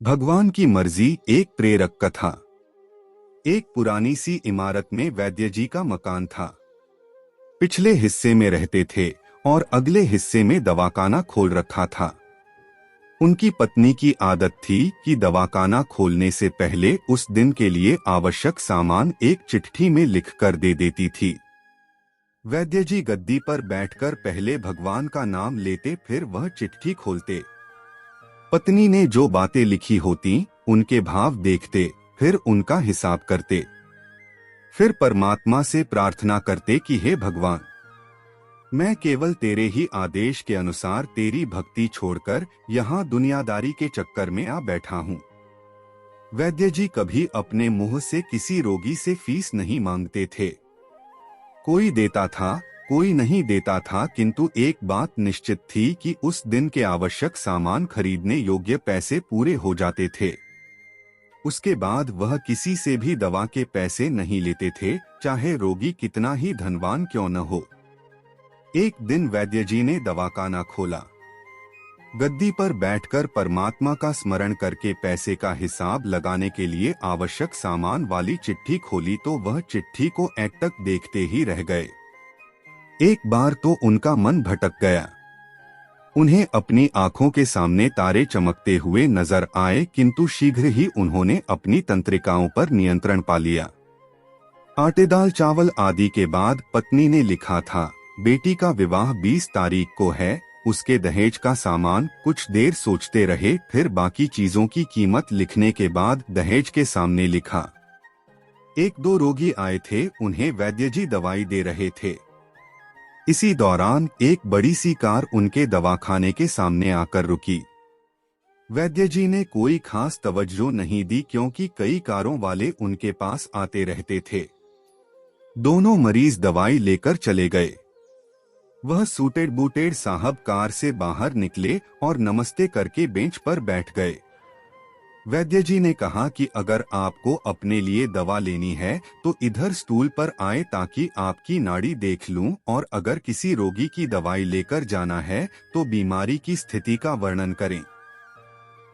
भगवान की मर्जी एक प्रेरक कथा। एक पुरानी सी इमारत में वैद्य जी का मकान था। पिछले हिस्से में रहते थे और अगले हिस्से में दवाखाना खोल रखा था। उनकी पत्नी की आदत थी कि दवाखाना खोलने से पहले उस दिन के लिए आवश्यक सामान एक चिट्ठी में लिख कर दे देती थी। वैद्य जी गद्दी पर बैठकर पहले भगवान का नाम लेते, फिर वह चिट्ठी खोलते। पत्नी ने जो बातें लिखी होती उनके भाव देखते, फिर उनका हिसाब करते। फिर परमात्मा से प्रार्थना करते कि हे भगवान, मैं केवल तेरे ही आदेश के अनुसार तेरी भक्ति छोड़कर यहाँ दुनियादारी के चक्कर में आ बैठा हूँ। वैद्य जी कभी अपने मुंह से किसी रोगी से फीस नहीं मांगते थे। कोई देता था, कोई नहीं देता था, किंतु एक बात निश्चित थी कि उस दिन के आवश्यक सामान खरीदने योग्य पैसे पूरे हो जाते थे। उसके बाद वह किसी से भी दवा के पैसे नहीं लेते थे, चाहे रोगी कितना ही धनवान क्यों न हो। एक दिन वैद्य जी ने दवाखाना खोला। गद्दी पर बैठकर परमात्मा का स्मरण करके पैसे का हिसाब लगाने के लिए आवश्यक सामान वाली चिट्ठी खोली तो वह चिट्ठी को एकटक देखते ही रह गए। एक बार तो उनका मन भटक गया। उन्हें अपनी आंखों के सामने तारे चमकते हुए नजर आए, किंतु शीघ्र ही उन्होंने अपनी तंत्रिकाओं पर नियंत्रण पा लिया। आटे दाल चावल आदि के बाद पत्नी ने लिखा था, बेटी का विवाह 20 तारीख को है, उसके दहेज का सामान। कुछ देर सोचते रहे, फिर बाकी चीजों की कीमत लिखने के बाद दहेज के सामने लिखा। एक दो रोगी आए थे, उन्हें वैद्य जी दवाई दे रहे थे। इसी दौरान एक बड़ी सी कार उनके दवाखाने के सामने आकर रुकी। वैद्य जी ने कोई खास तवज्जो नहीं दी, क्योंकि कई कारों वाले उनके पास आते रहते थे। दोनों मरीज दवाई लेकर चले गए। वह सूटेड बूटेड साहब कार से बाहर निकले और नमस्ते करके बेंच पर बैठ गए। वैद्य जी ने कहा कि अगर आपको अपने लिए दवा लेनी है तो इधर स्टूल पर आए, ताकि आपकी नाड़ी देख लूं, और अगर किसी रोगी की दवाई लेकर जाना है तो बीमारी की स्थिति का वर्णन करें।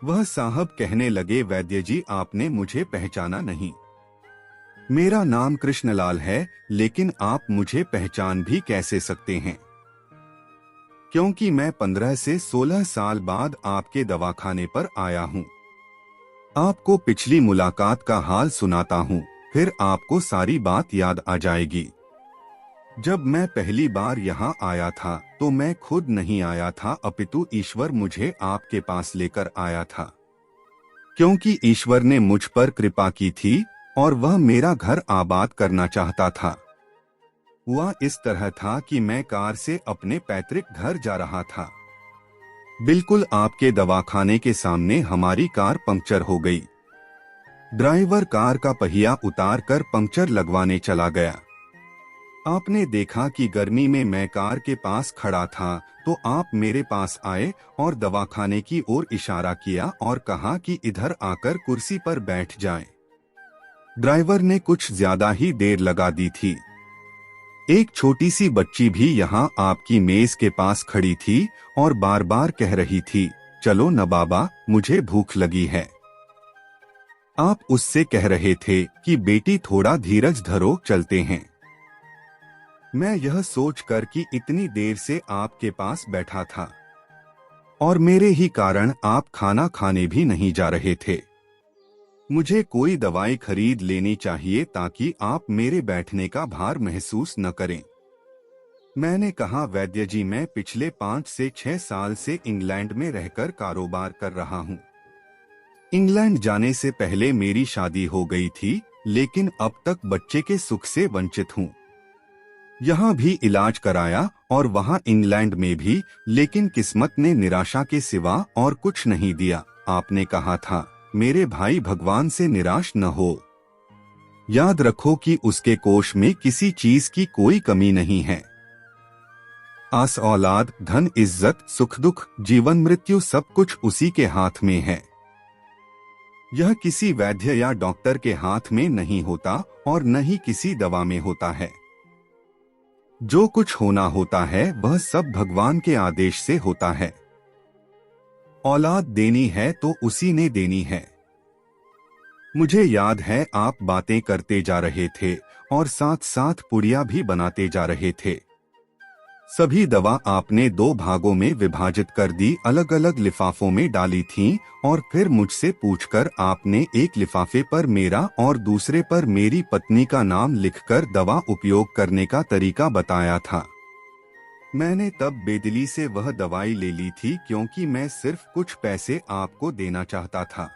वह साहब कहने लगे, वैद्य जी, आपने मुझे पहचाना नहीं। मेरा नाम कृष्णलाल है, लेकिन आप मुझे पहचान भी कैसे सकते हैं, क्योंकि मैं 15 से 16 साल बाद आपके दवाखाने पर आया हूँ। आपको पिछली मुलाकात का हाल सुनाता हूँ, फिर आपको सारी बात याद आ जाएगी। जब मैं पहली बार यहाँ आया था तो मैं खुद नहीं आया था, अपितु ईश्वर मुझे आपके पास लेकर आया था, क्योंकि ईश्वर ने मुझ पर कृपा की थी और वह मेरा घर आबाद करना चाहता था। हुआ इस तरह था कि मैं कार से अपने पैतृक घर जा रहा था। बिल्कुल आपके दवाखाने के सामने हमारी कार पंक्चर हो गई। ड्राइवर कार का पहिया उतार कर पंक्चर लगवाने चला गया। आपने देखा कि गर्मी में मैं कार के पास खड़ा था, तो आप मेरे पास आए और दवाखाने की ओर इशारा किया और कहा कि इधर आकर कुर्सी पर बैठ जाएं। ड्राइवर ने कुछ ज्यादा ही देर लगा दी थी। एक छोटी सी बच्ची भी यहाँ आपकी मेज के पास खड़ी थी और बार बार कह रही थी, चलो न बाबा, मुझे भूख लगी है। आप उससे कह रहे थे कि बेटी थोड़ा धीरज धरो, चलते हैं। मैं यह सोचकर कि इतनी देर से आपके पास बैठा था और मेरे ही कारण आप खाना खाने भी नहीं जा रहे थे, मुझे कोई दवाई खरीद लेनी चाहिए ताकि आप मेरे बैठने का भार महसूस न करें। मैंने कहा, वैद्य जी, मैं पिछले 5 से 6 साल से इंग्लैंड में रहकर कारोबार कर रहा हूँ। इंग्लैंड जाने से पहले मेरी शादी हो गई थी, लेकिन अब तक बच्चे के सुख से वंचित हूँ। यहाँ भी इलाज कराया और वहाँ इंग्लैंड में भी, लेकिन किस्मत ने निराशा के सिवा और कुछ नहीं दिया। आपने कहा था, मेरे भाई, भगवान से निराश न हो। याद रखो कि उसके कोष में किसी चीज की कोई कमी नहीं है। आस औलाद, धन, इज्जत, सुख दुख, जीवन मृत्यु, सब कुछ उसी के हाथ में है। यह किसी वैद्य या डॉक्टर के हाथ में नहीं होता और न ही किसी दवा में होता है। जो कुछ होना होता है वह सब भगवान के आदेश से होता है। औलाद देनी है तो उसी ने देनी है। मुझे याद है आप बातें करते जा रहे थे और साथ साथ पुड़िया भी बनाते जा रहे थे। सभी दवा आपने 2 भागों में विभाजित कर दी, अलग अलग लिफाफों में डाली थीं और फिर मुझसे पूछकर आपने एक लिफाफे पर मेरा और दूसरे पर मेरी पत्नी का नाम लिखकर दवा उपयोग करने का तरीका बताया था। मैंने तब बेदिली से वह दवाई ले ली थी क्योंकि मैं सिर्फ कुछ पैसे आपको देना चाहता था।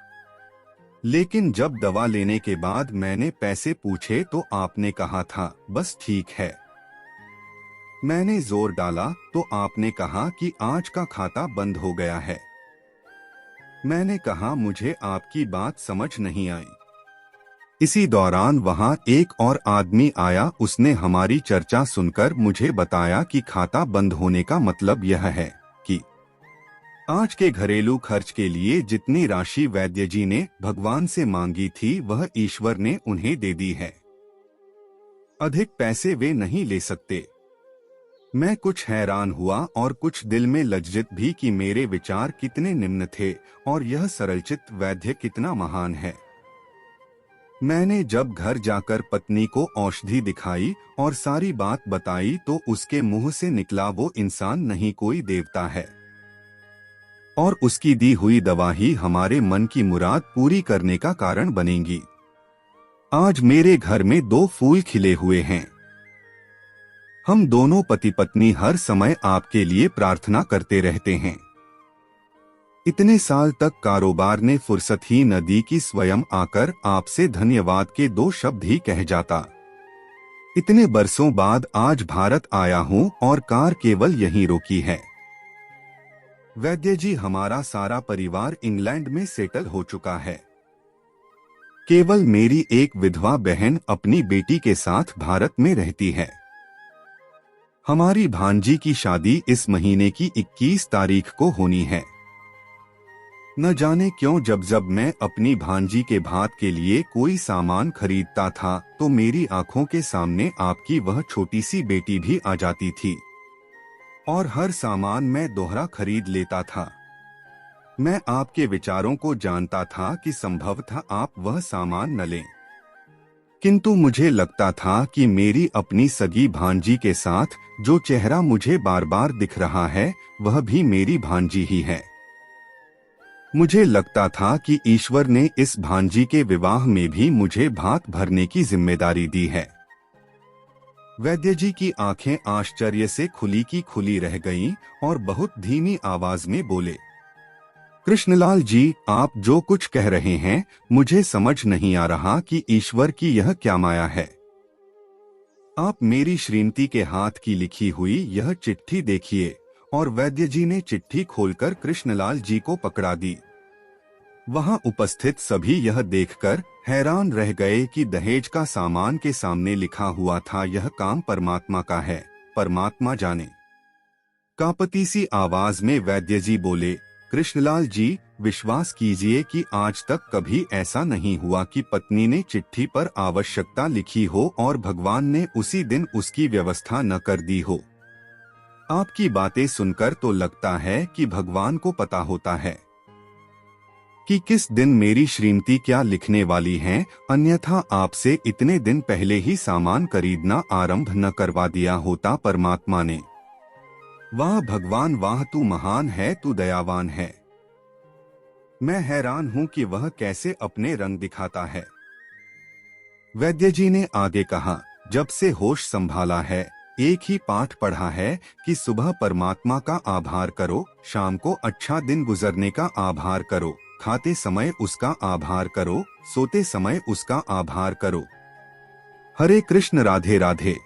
लेकिन जब दवा लेने के बाद मैंने पैसे पूछे तो आपने कहा था बस ठीक है। मैंने जोर डाला तो आपने कहा कि आज का खाता बंद हो गया है। मैंने कहा मुझे आपकी बात समझ नहीं आई। इसी दौरान वहां एक और आदमी आया, उसने हमारी चर्चा सुनकर मुझे बताया कि खाता बंद होने का मतलब यह है कि आज के घरेलू खर्च के लिए जितनी राशि वैद्य जी ने भगवान से मांगी थी वह ईश्वर ने उन्हें दे दी है। अधिक पैसे वे नहीं ले सकते। मैं कुछ हैरान हुआ और कुछ दिल में लज्जित भी कि मेरे विचार कितने निम्न थे और यह सरलचित्त वैद्य कितना महान है। मैंने जब घर जाकर पत्नी को औषधि दिखाई और सारी बात बताई तो उसके मुंह से निकला वो इंसान नहीं कोई देवता है और उसकी दी हुई दवा ही हमारे मन की मुराद पूरी करने का कारण बनेगी। आज मेरे घर में 2 फूल खिले हुए हैं। हम दोनों पति पत्नी हर समय आपके लिए प्रार्थना करते रहते हैं। इतने साल तक कारोबार ने फुर्सत ही न दी कि स्वयं आकर आपसे धन्यवाद के 2 शब्द ही कह जाता। इतने बरसों बाद आज भारत आया हूं और कार केवल यहीं रोकी है। वैद्य जी, हमारा सारा परिवार इंग्लैंड में सेटल हो चुका है। केवल मेरी एक विधवा बहन अपनी बेटी के साथ भारत में रहती है। हमारी भांजी की शादी इस महीने की 21 तारीख को होनी है। न जाने क्यों जब जब मैं अपनी भांजी के भात के लिए कोई सामान खरीदता था तो मेरी आंखों के सामने आपकी वह छोटी सी बेटी भी आ जाती थी और हर सामान मैं दोहरा खरीद लेता था। मैं आपके विचारों को जानता था कि संभव था आप वह सामान न लें, किंतु मुझे लगता था कि मेरी अपनी सगी भांजी के साथ जो चेहरा मुझे बार बार दिख रहा है वह भी मेरी भांजी ही है। मुझे लगता था कि ईश्वर ने इस भांजी के विवाह में भी मुझे भात भरने की जिम्मेदारी दी है। वैद्य जी की आंखें आश्चर्य से खुली की खुली रह गईं और बहुत धीमी आवाज में बोले, कृष्णलाल जी, आप जो कुछ कह रहे हैं मुझे समझ नहीं आ रहा कि ईश्वर की यह क्या माया है। आप मेरी श्रीमती के हाथ की लिखी हुई यह चिट्ठी देखिए। और वैद्य जी ने चिट्ठी खोलकर कृष्णलाल जी को पकड़ा दी। वहां उपस्थित सभी यह देखकर हैरान रह गए कि दहेज का सामान के सामने लिखा हुआ था, यह काम परमात्मा का है, परमात्मा जाने। कांपती सी आवाज में वैद्य जी बोले, कृष्णलाल जी, विश्वास कीजिए कि आज तक कभी ऐसा नहीं हुआ कि पत्नी ने चिट्ठी पर आवश्यकता लिखी हो और भगवान ने उसी दिन उसकी व्यवस्था न कर दी हो। आपकी बातें सुनकर तो लगता है कि भगवान को पता होता है कि किस दिन मेरी श्रीमती क्या लिखने वाली हैं, अन्यथा आपसे इतने दिन पहले ही सामान खरीदना आरंभ न करवा दिया होता परमात्मा ने। वाह भगवान वाह, तू महान है, तू दयावान है। मैं हैरान हूं कि वह कैसे अपने रंग दिखाता है। वैद्य जी ने आगे कहा, जब से होश संभाला है एक ही पाठ पढ़ा है कि सुबह परमात्मा का आभार करो, शाम को अच्छा दिन गुजरने का आभार करो, खाते समय उसका आभार करो, सोते समय उसका आभार करो। हरे कृष्ण, राधे राधे।